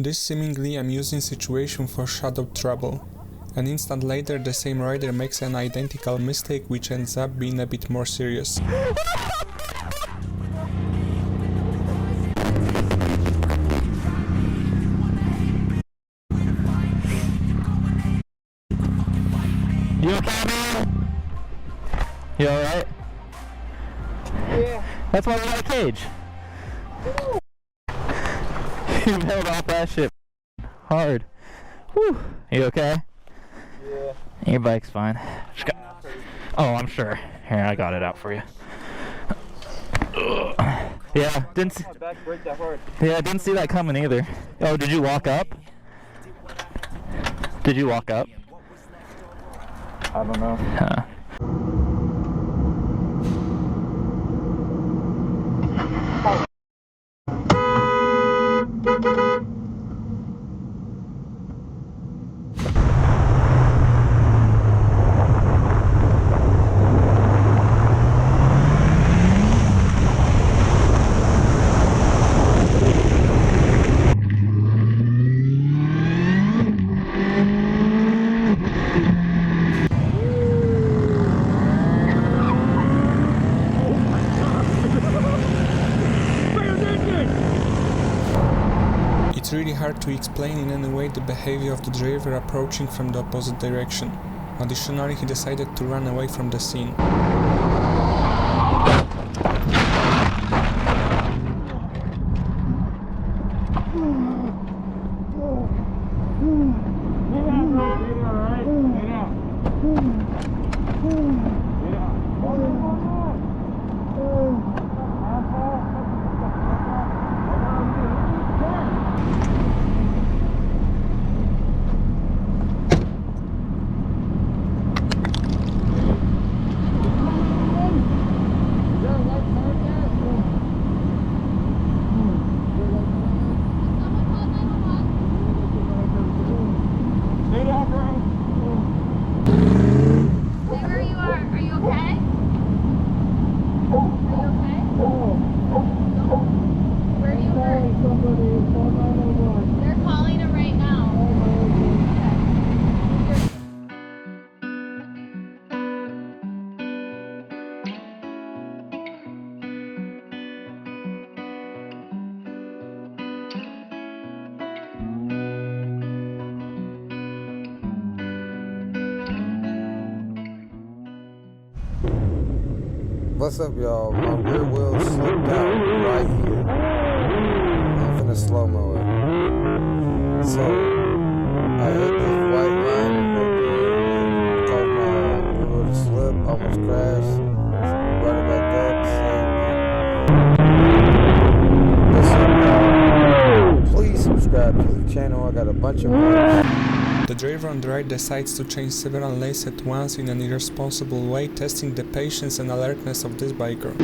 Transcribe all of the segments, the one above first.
This seemingly amusing situation foreshadowed trouble. An instant later, the same rider makes an identical mistake which ends up being a bit more serious. You okay, man? You alright? Yeah. That's why we got a cage. You held off that shit hard. Whew. You okay? Yeah. Your bike's fine. Oh, I'm sure. Here, I got it out for you. Yeah, didn't see. My back break that hard. Yeah, didn't see that coming either. Oh, did you walk up? Did you walk up? I don't know. Huh. It's really hard to explain in any way the behavior of the driver approaching from the opposite direction. Additionally, he decided to run away from the scene. What's up, y'all? My rear wheel slipped out right here. I'm finna slow-mo it. So, I hit this white line right there. It caused my rear wheel to slip, almost crashed. Brought it back up, saved it. What's up, y'all? Please subscribe to the channel. I got a bunch of more. The driver on the right decides to change several lanes at once in an irresponsible way, testing the patience and alertness of this biker.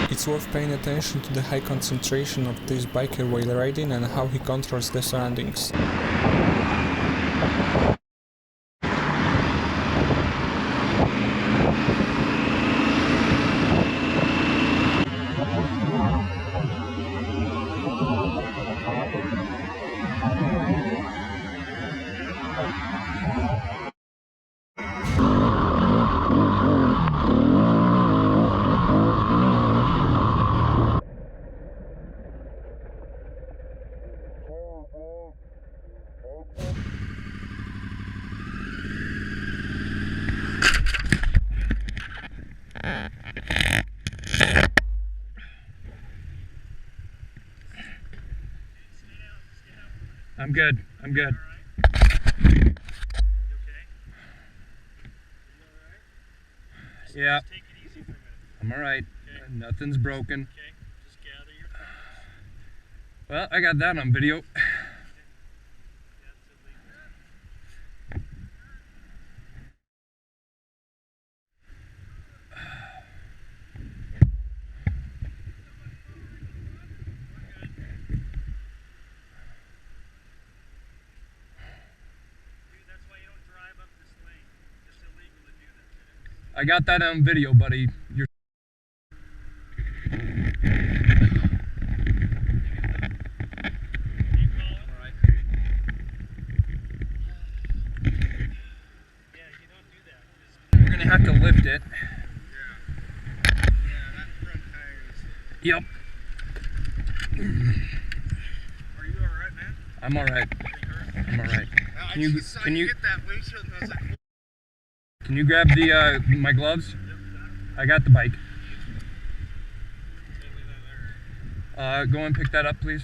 It's worth paying attention to the high concentration of this biker while riding and how he controls the surroundings. I'm good. I'm good. Yeah. I'm alright. Nothing's broken. Well, I got that on video. I got that on video, buddy. You're we're gonna have to lift it. Yep. Are you alright, man? I'm alright. I'm alright. Can you get that windshield and I was like, can you grab the my gloves? I got the bike. Go and pick that up, please.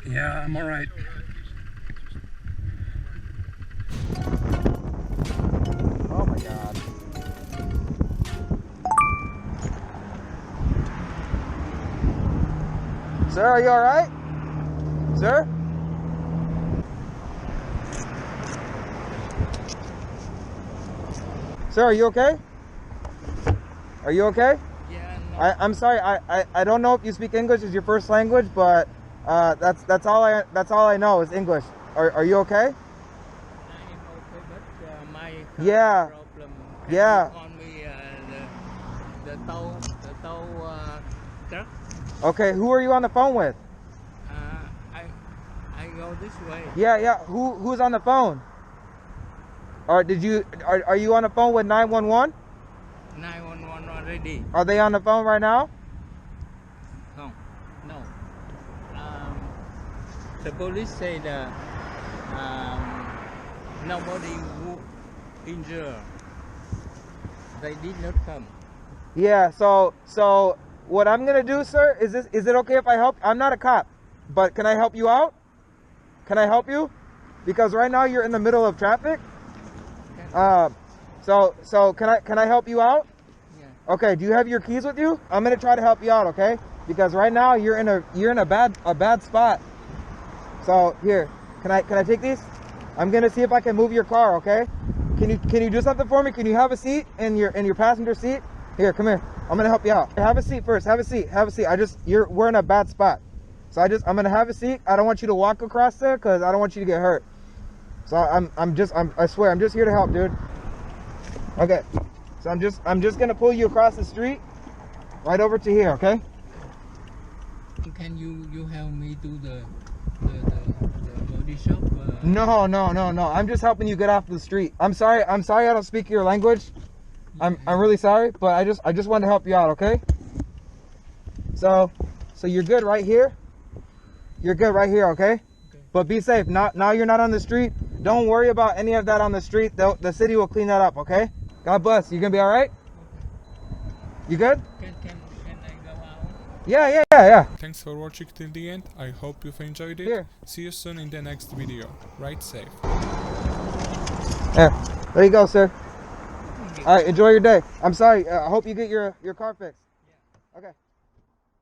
Yeah, I'm alright. Oh my god. Sir, are you alright? Sir? Sir, are you okay? Are you okay? Yeah, no. I'm sorry. I don't know if you speak English as your first language, but that's all I know is English. Are you okay? I'm okay, but my car Yeah. problem. Yeah. You on me the tow truck. Okay, who are you on the phone with? I go this way. Yeah. Who's on the phone? Or are you on the phone with 911? 911 already. Are they on the phone right now? No. The police said nobody injured. They did not come. Yeah, so what I'm gonna do, sir, is it okay if I help? I'm not a cop, but can I help you out? Can I help you? Because right now you're in the middle of traffic. So can I help you out? Yeah. Okay, do you have your keys with you? I'm gonna try to help you out, okay? Because right now you're in a bad spot. So here, can I take these? I'm gonna see if I can move your car, okay? Can you do something for me? Can you have a seat in your passenger seat? Here, come here. I'm gonna help you out. Have a seat first. Have a seat. We're in a bad spot. So I'm gonna have a seat. I don't want you to walk across there because I don't want you to get hurt. So I swear I'm just here to help, dude. Okay. So I'm just gonna pull you across the street, right over to here, okay? Can you help me to the body shop? No. I'm just helping you get off the street. I'm sorry I don't speak your language. I'm really sorry, but I just wanted to help you out, okay? So you're good right here? You're good right here, okay? But be safe. Now you're not on the street. Don't worry about any of that on the street. The city will clean that up, okay? God bless. You gonna be all right? You good? Can I go out? Yeah. Thanks for watching till the end. I hope you've enjoyed it. Here. See you soon in the next video. Ride safe. There you go, sir. All right, enjoy your day. I'm sorry. I hope you get your car fixed. Yeah. Okay.